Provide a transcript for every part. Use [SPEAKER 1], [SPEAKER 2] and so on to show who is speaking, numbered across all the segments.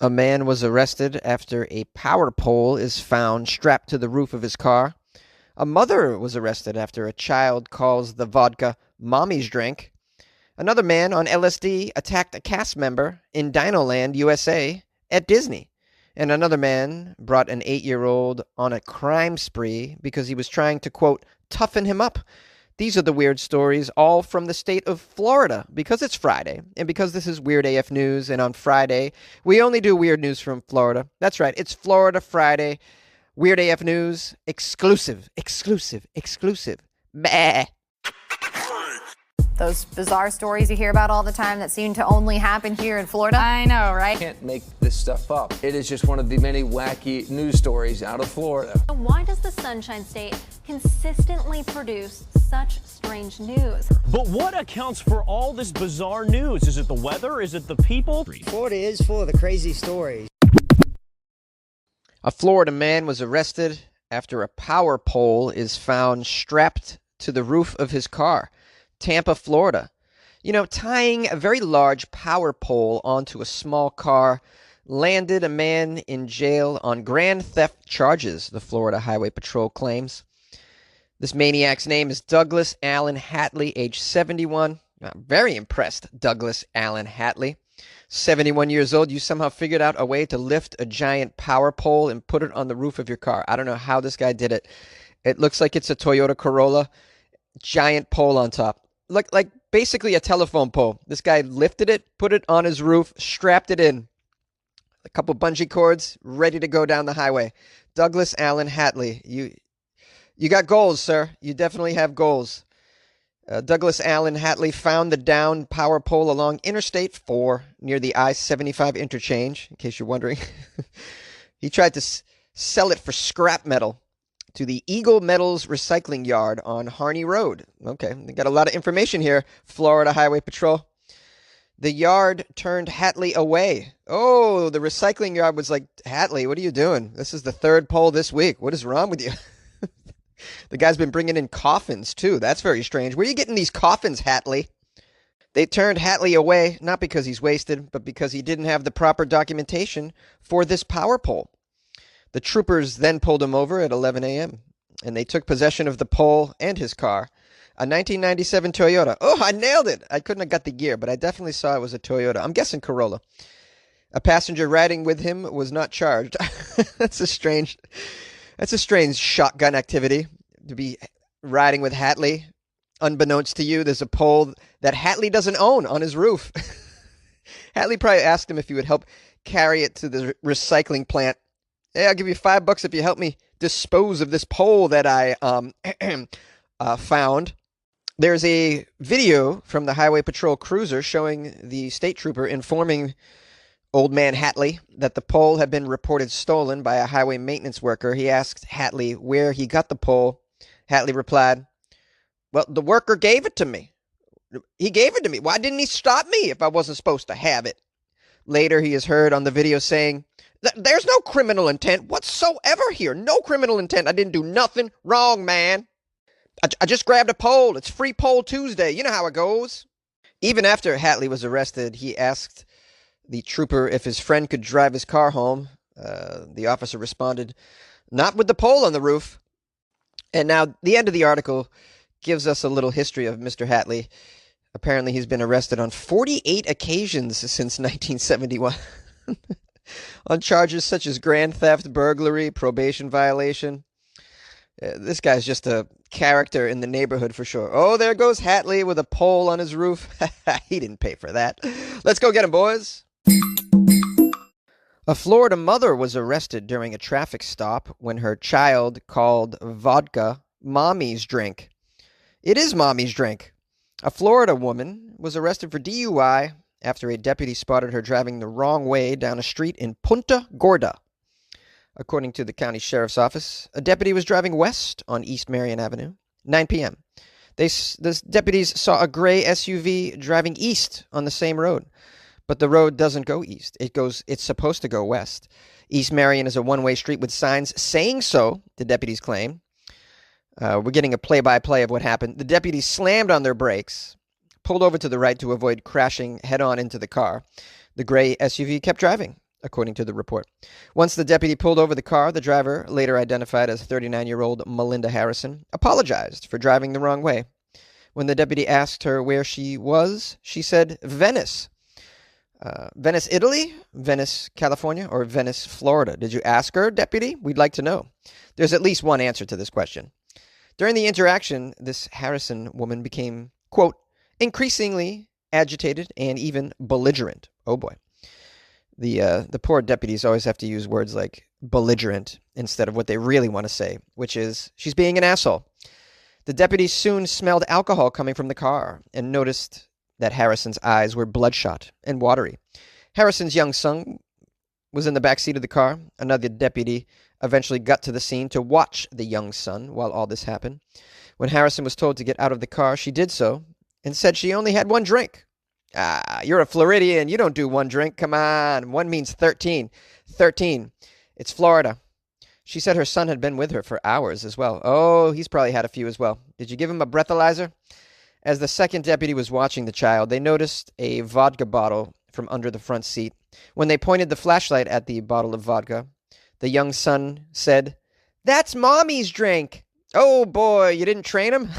[SPEAKER 1] A man was arrested after a power pole is found strapped to the roof of his car. A mother was arrested after a child calls the vodka mommy's drink. Another man on LSD attacked a cast member in DinoLand, USA at Disney. And another man brought an 8-year-old on a crime spree because he was trying to, quote, toughen him up. These are the weird stories, all from the state of Florida, because it's Friday, and because this is Weird AF News, and on Friday, we only do weird news from Florida. That's right, it's Florida Friday. Weird AF News, exclusive. Bah.
[SPEAKER 2] Those bizarre stories you hear about all the time that seem to only happen here in Florida.
[SPEAKER 3] I know, right?
[SPEAKER 4] Can't make this stuff up. It is just one of the many wacky news stories out of Florida.
[SPEAKER 5] Why does the Sunshine State consistently produce such strange news?
[SPEAKER 6] But what accounts for all this bizarre news? Is it the weather? Is it the people?
[SPEAKER 7] Florida is full of the crazy stories.
[SPEAKER 1] A Florida man was arrested after a power pole is found strapped to the roof of his car. Tampa, Florida. You know, tying a very large power pole onto a small car landed a man in jail on grand theft charges, the Florida Highway Patrol claims. This maniac's name is Douglas Allen Hatley, age 71. I'm very impressed, Douglas Allen Hatley. 71 years old, you somehow figured out a way to lift a giant power pole and put it on the roof of your car. I don't know how this guy did it. It looks like it's a Toyota Corolla. Giant pole on top. Like basically a telephone pole. This guy lifted it, put it on his roof, strapped it in. A couple bungee cords, ready to go down the highway. Douglas Allen Hatley, you got goals, sir. You definitely have goals. Douglas Allen Hatley found the downed power pole along Interstate 4 near the I-75 interchange, in case you're wondering. He tried to sell it for scrap metal to the Eagle Metals Recycling Yard on Harney Road. Okay, they got a lot of information here, Florida Highway Patrol. The yard turned Hatley away. Oh, the recycling yard was like, Hatley, what are you doing? This is the third pole this week. What is wrong with you? The guy's been bringing in coffins, too. That's very strange. Where are you getting these coffins, Hatley? They turned Hatley away, not because he's wasted, but because he didn't have the proper documentation for this power pole. The troopers then pulled him over at 11 a.m., and they took possession of the pole and his car, a 1997 Toyota. Oh, I nailed it! I couldn't have got the year, but I definitely saw it was a Toyota. I'm guessing Corolla. A passenger riding with him was not charged. That's a strange shotgun activity, to be riding with Hatley. Unbeknownst to you, there's a pole that Hatley doesn't own on his roof. Hatley probably asked him if he would help carry it to the recycling plant. Hey, I'll give you $5 if you help me dispose of this pole that I found. There's a video from the Highway Patrol cruiser showing the state trooper informing old man Hatley that the pole had been reported stolen by a highway maintenance worker. He asked Hatley where he got the pole. Hatley replied, well, the worker gave it to me. He gave it to me. Why didn't he stop me if I wasn't supposed to have it? Later, he is heard on the video saying, there's no criminal intent whatsoever here. No criminal intent. I didn't do nothing wrong, man. I just grabbed a pole. It's Free Pole Tuesday. You know how it goes. Even after Hatley was arrested, he asked the trooper if his friend could drive his car home. The officer responded, not with the pole on the roof. And now the end of the article gives us a little history of Mr. Hatley. Apparently, he's been arrested on 48 occasions since 1971. On charges such as grand theft, burglary, probation violation. This guy's just a character in the neighborhood for sure. Oh, there goes Hatley with a pole on his roof. He didn't pay for that. Let's go get him, boys. A Florida mother was arrested during a traffic stop when her child called vodka mommy's drink. It is mommy's drink. A Florida woman was arrested for DUI after a deputy spotted her driving the wrong way down a street in Punta Gorda. According to the county sheriff's office, a deputy was driving west on East Marion Avenue, 9 p.m. The deputies saw a gray SUV driving east on the same road, but the road doesn't go east. It's supposed to go west. East Marion is a one-way street with signs saying so, the deputies claim. We're getting a play-by-play of what happened. The deputies slammed on their brakes, pulled over to the right to avoid crashing head-on into the car. The gray SUV kept driving. according to the report. Once the deputy pulled over the car, the driver, later identified as 39-year-old Melinda Harrison, apologized for driving the wrong way. When the deputy asked her where she was, she said Venice. Venice, Italy, Venice, California, or Venice, Florida? Did you ask her, deputy? We'd like to know. There's at least one answer to this question. During the interaction, this Harrison woman became, quote, increasingly agitated and even belligerent. Oh boy. The poor deputies always have to use words like belligerent instead of what they really want to say, which is, she's being an asshole. The deputies soon smelled alcohol coming from the car and noticed that Harrison's eyes were bloodshot and watery. Harrison's young son was in the back seat of the car. Another deputy eventually got to the scene to watch the young son while all this happened. When Harrison was told to get out of the car, she did so and said she only had one drink. You're a Floridian. You don't do one drink. Come on. One means 13. 13. It's Florida. She said her son had been with her for hours as well. Oh, he's probably had a few as well. Did you give him a breathalyzer? As the second deputy was watching the child, they noticed a vodka bottle from under the front seat. When they pointed the flashlight at the bottle of vodka, the young son said, "That's Mommy's drink." Oh boy, you didn't train him?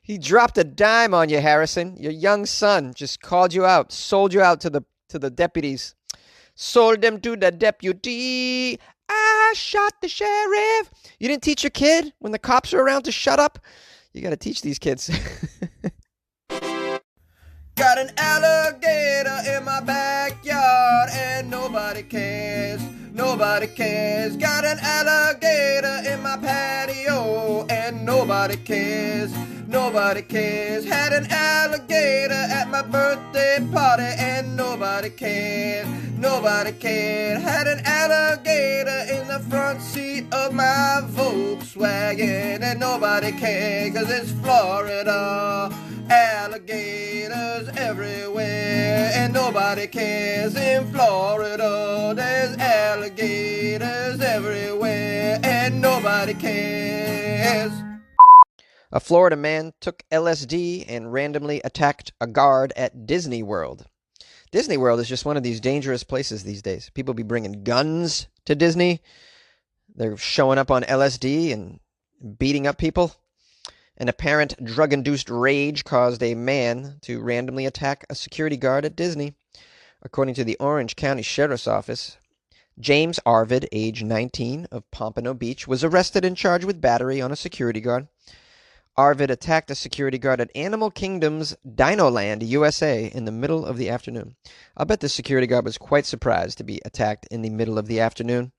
[SPEAKER 1] He dropped a dime on you, Harrison. Your young son just called you out, sold you out to the deputies. Sold them to the deputy. I shot the sheriff. You didn't teach your kid when the cops are around to shut up? You got to teach these kids.
[SPEAKER 3] Got an alligator in my backyard and nobody cares. Nobody cares. Got an alligator in my patio and nobody cares. Nobody cares. Had an alligator at my birthday party and nobody cared. Nobody cared. Had an alligator in the front seat of my Volkswagen and nobody cared, 'cause it's Florida. Alligators everywhere and nobody cares. In Florida there's alligators everywhere and nobody cares.
[SPEAKER 1] A Florida man took LSD and randomly attacked a guard at Disney World. Disney World is just one of these dangerous places these days. People be bringing guns to Disney. They're showing up on LSD and beating up people. An apparent drug-induced rage caused a man to randomly attack a security guard at Disney. According to the Orange County Sheriff's Office, James Arvid, age 19, of Pompano Beach, was arrested and charged with battery on a security guard. Arvid attacked a security guard at Animal Kingdom's DinoLand, USA, in the middle of the afternoon. I'll bet the security guard was quite surprised to be attacked in the middle of the afternoon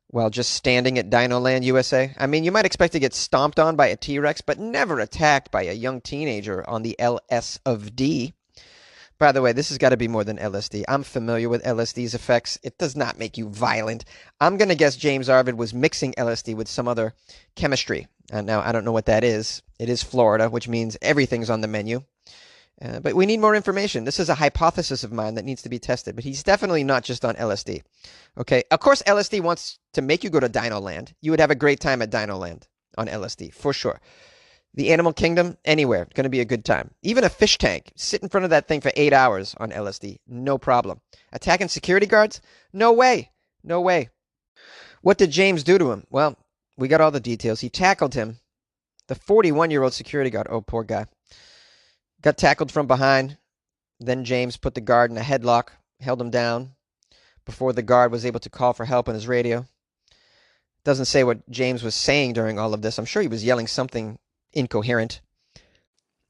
[SPEAKER 1] while just standing at DinoLand, USA. I mean, you might expect to get stomped on by a T-Rex, but never attacked by a young teenager on the LSD. By the way, this has got to be more than LSD. I'm familiar with LSD's effects. It does not make you violent. I'm going to guess James Arvid was mixing LSD with some other chemistry. Now, I don't know what that is. It is Florida, which means everything's on the menu. But we need more information. This is a hypothesis of mine that needs to be tested. But he's definitely not just on LSD. Okay? Of course, LSD wants to make you go to DinoLand. You would have a great time at DinoLand on LSD, for sure. The Animal Kingdom, anywhere. It's going to be a good time. Even a fish tank. Sit in front of that thing for 8 hours on LSD. No problem. Attacking security guards? No way. No way. What did James do to him? Well, we got all the details. He tackled him. The 41-year-old security guard. Oh, poor guy. Got tackled from behind. Then James put the guard in a headlock, held him down before the guard was able to call for help on his radio. Doesn't say what James was saying during all of this. I'm sure he was yelling something incoherent.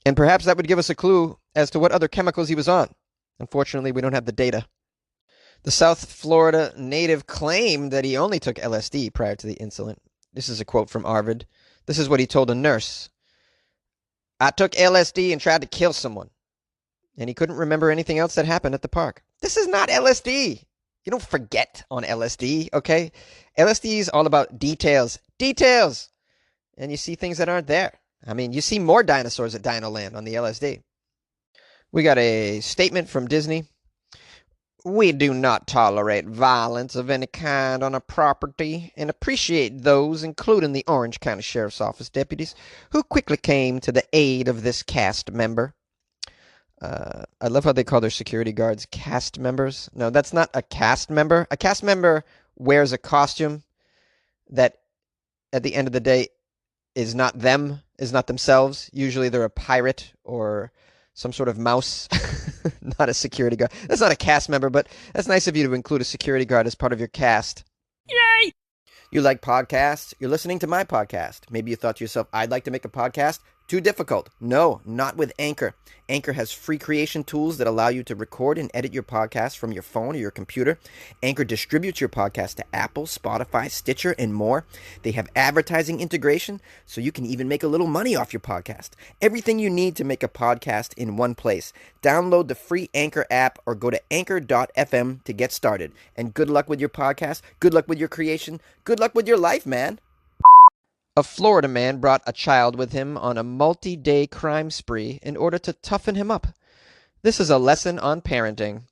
[SPEAKER 1] And perhaps that would give us a clue as to what other chemicals he was on. Unfortunately, we don't have the data. The South Florida native claimed that he only took LSD prior to the incident. This is a quote from Arvid. This is what he told a nurse. I took LSD and tried to kill someone. And he couldn't remember anything else that happened at the park. This is not LSD. You don't forget on LSD, okay? LSD is all about details. Details! And you see things that aren't there. I mean, you see more dinosaurs at DinoLand on the LSD. We got a statement from Disney. We do not tolerate violence of any kind on our property and appreciate those, including the Orange County Sheriff's Office deputies, who quickly came to the aid of this cast member. I love how they call their security guards cast members. No, that's not a cast member. A cast member wears a costume that at the end of the day is not them, is not themselves. Usually they're a pirate or some sort of mouse, not a security guard. That's not a cast member, but that's nice of you to include a security guard as part of your cast.
[SPEAKER 3] Yay! You like podcasts? You're listening to my podcast. Maybe you thought to yourself, I'd like to make a podcast. Too difficult. No, not with Anchor. Anchor has free creation tools that allow you to record and edit your podcast from your phone or your computer. Anchor distributes your podcast to Apple, Spotify, Stitcher, and more. They have advertising integration, so you can even make a little money off your podcast. Everything you need to make a podcast in one place. Download the free Anchor app or go to anchor.fm to get started. And good luck with your podcast. Good luck with your creation. Good luck with your life, man.
[SPEAKER 1] A Florida man brought a child with him on a multi-day crime spree in order to toughen him up. This is a lesson on parenting.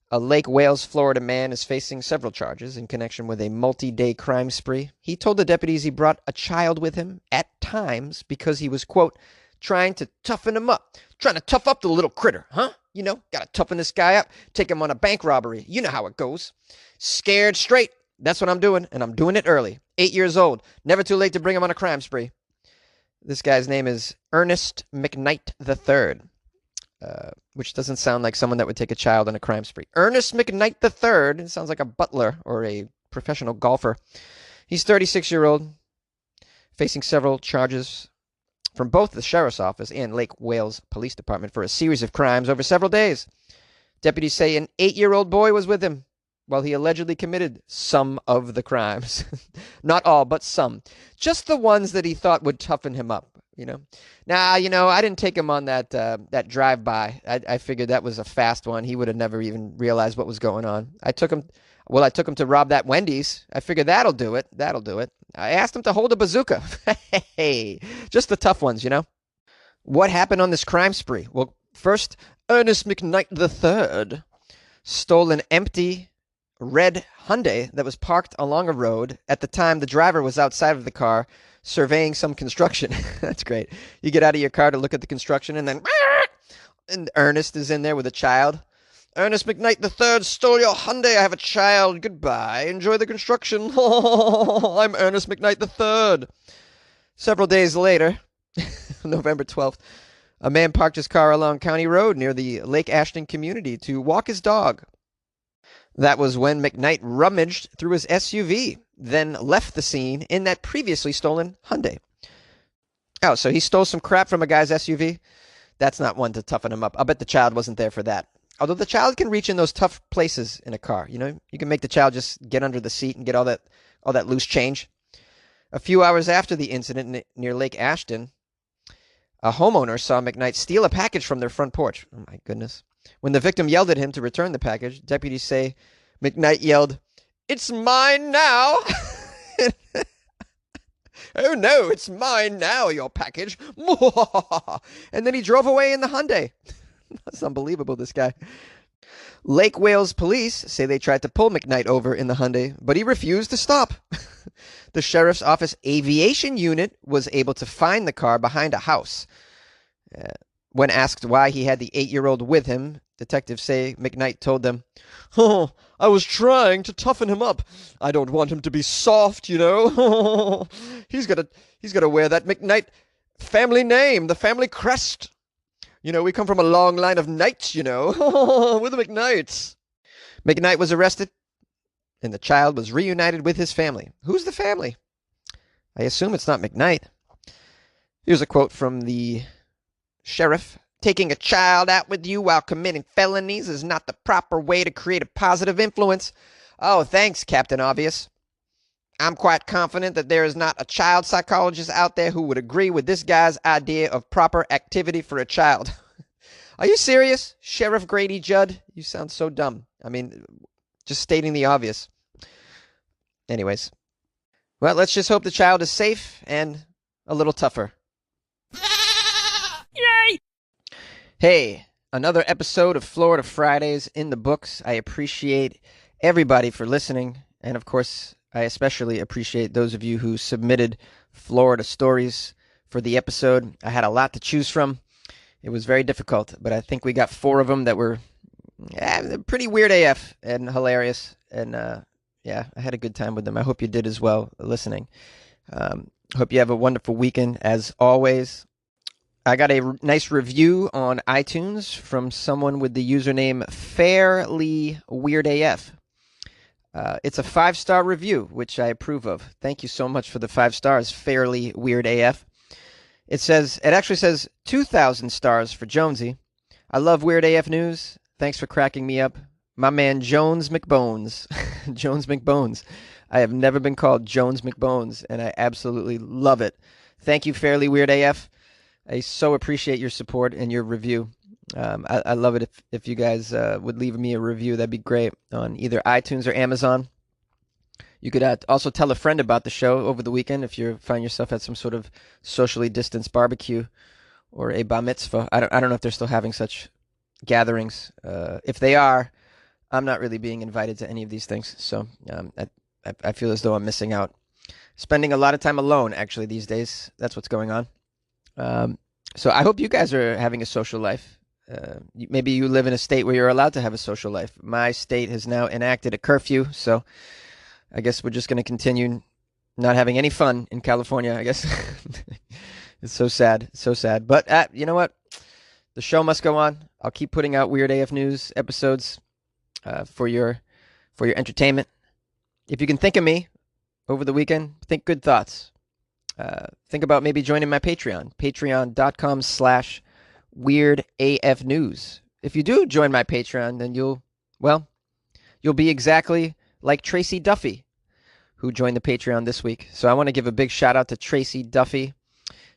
[SPEAKER 1] A Lake Wales, Florida man is facing several charges in connection with a multi-day crime spree. He told the deputies he brought a child with him at times because he was, quote, trying to toughen him up. Trying to tough up the little critter, huh? You know, gotta toughen this guy up. Take him on a bank robbery. You know how it goes. Scared straight. That's what I'm doing, and I'm doing it early. 8 years old. Never too late to bring him on a crime spree. This guy's name is Ernest McKnight III, which doesn't sound like someone that would take a child on a crime spree. Ernest McKnight III. It sounds like a butler or a professional golfer. He's 36-year-old, facing several charges from both the sheriff's office and Lake Wales Police Department for a series of crimes over several days. Deputies say an 8-year-old boy was with him while he allegedly committed some of the crimes. Not all, but some. Just the ones that he thought would toughen him up, you know. Now, you know, I didn't take him on that drive-by. I figured that was a fast one. He would have never even realized what was going on. I took him to rob that Wendy's. I figured that'll do it. I asked him to hold a bazooka. Hey, just the tough ones, you know. What happened on this crime spree? Well, first, Ernest McKnight III stole an empty red Hyundai that was parked along a road. At the time, the driver was outside of the car surveying some construction. That's great. You get out of your car to look at the construction, and then and Ernest is in there with a child. Ernest McKnight III stole your Hyundai. I have a child. Goodbye. Enjoy the construction. I'm Ernest McKnight III. Several days later, November 12th, a man parked his car along County Road near the Lake Ashton community to walk his dog. That was when McKnight rummaged through his SUV, then left the scene in that previously stolen Hyundai. Oh, so he stole some crap from a guy's SUV? That's not one to toughen him up. I bet the child wasn't there for that. Although the child can reach in those tough places in a car. You know, you can make the child just get under the seat and get all that loose change. A few hours after the incident near Lake Ashton, a homeowner saw McKnight steal a package from their front porch. Oh, my goodness. When the victim yelled at him to return the package, deputies say McKnight yelled, "It's mine now!" "Oh no, it's mine now, your package." And then he drove away in the Hyundai. That's unbelievable, this guy. Lake Wales police say they tried to pull McKnight over in the Hyundai, but he refused to stop. The sheriff's office aviation unit was able to find the car behind a house. When asked why he had the 8-year-old with him, detectives say McKnight told them, "Oh, I was trying to toughen him up. I don't want him to be soft, you know. He's got to wear that McKnight family name, the family crest. You know, we come from a long line of knights, you know. We're the McKnights." McKnight was arrested, and the child was reunited with his family. Who's the family? I assume it's not McKnight. Here's a quote from the sheriff. "Taking a child out with you while committing felonies is not the proper way to create a positive influence." Oh, thanks, Captain Obvious. "I'm quite confident that there is not a child psychologist out there who would agree with this guy's idea of proper activity for a child." Are you serious, Sheriff Grady Judd? You sound so dumb. I mean, just stating the obvious. Anyways. Well, let's just hope the child is safe and a little tougher.
[SPEAKER 6] Yay!
[SPEAKER 1] Hey, another episode of Florida Fridays in the books. I appreciate everybody for listening. And of course, I especially appreciate those of you who submitted Florida stories for the episode. I had a lot to choose from. It was very difficult, but I think we got 4 of them that were pretty weird AF and hilarious. And yeah, I had a good time with them. I hope you did as well listening. Hope you have a wonderful weekend as always. I got a nice review on iTunes from someone with the username Fairly Weird AF. It's a 5-star review, which I approve of. Thank you so much for the 5 stars, Fairly Weird AF. It actually says 2,000 stars for Jonesy. I love Weird AF news. Thanks for cracking me up. My man Jones McBones. Jones McBones. I have never been called Jones McBones, and I absolutely love it. Thank you, Fairly Weird AF. I so appreciate your support and your review. I love it if you guys would leave me a review. That'd be great on either iTunes or Amazon. You could also tell a friend about the show over the weekend if you find yourself at some sort of socially distanced barbecue or a bar mitzvah. I don't know if they're still having such gatherings. If they are, I'm not really being invited to any of these things. So I feel as though I'm missing out. Spending a lot of time alone, actually, these days. That's what's going on. So I hope you guys are having a social life. Maybe you live in a state where you're allowed to have a social life. My state has now enacted a curfew, so I guess we're just going to continue not having any fun in California, I guess. It's so sad, so sad. But you know what? The show must go on. I'll keep putting out Weird AF News episodes for your entertainment. If you can think of me over the weekend, think good thoughts. Think about maybe joining my Patreon, patreon.com/weirdafnews. If you do join my Patreon, then you'll be exactly like Tracy Duffy, who joined the Patreon this week. So I want to give a big shout out to Tracy Duffy.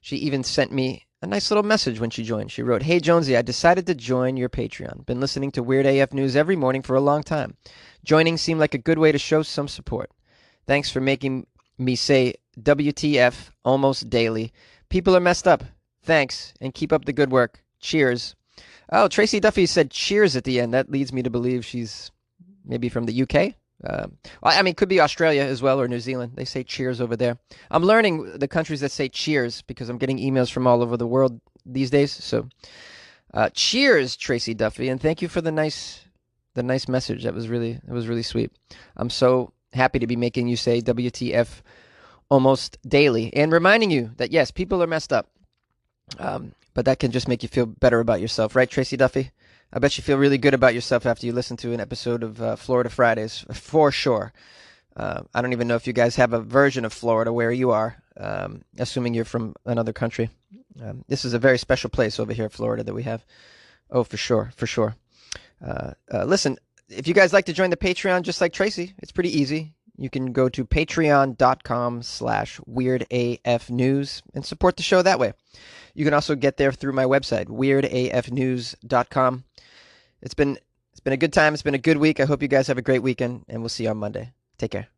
[SPEAKER 1] She even sent me a nice little message when she joined. She wrote, "Hey Jonesy, I decided to join your Patreon. Been listening to Weird AF News every morning for a long time. Joining seemed like a good way to show some support. Thanks for making me say WTF almost daily. People are messed up. Thanks, and keep up the good work. Cheers." Oh, Tracy Duffy said cheers at the end. That leads me to believe she's maybe from the UK. I mean, could be Australia as well, or New Zealand. They say cheers over there. I'm learning the countries that say cheers because I'm getting emails from all over the world these days. So cheers, Tracy Duffy, and thank you for the nice message. That was really sweet. I'm so happy to be making you say WTF almost daily and reminding you that yes, people are messed up, but that can just make you feel better about yourself, right, Tracy Duffy? I bet you feel really good about yourself after you listen to an episode of Florida Fridays, for sure. I don't even know if you guys have a version of Florida where you are, assuming you're from another country. This is a very special place over here in Florida that we have. Oh, for sure. Listen, if you guys like to join the Patreon just like Tracy, it's pretty easy. You can go to patreon.com/weirdafnews and support the show that way. You can also get there through my website, weirdafnews.com. It's been a good time. It's been a good week. I hope you guys have a great weekend, and we'll see you on Monday. Take care.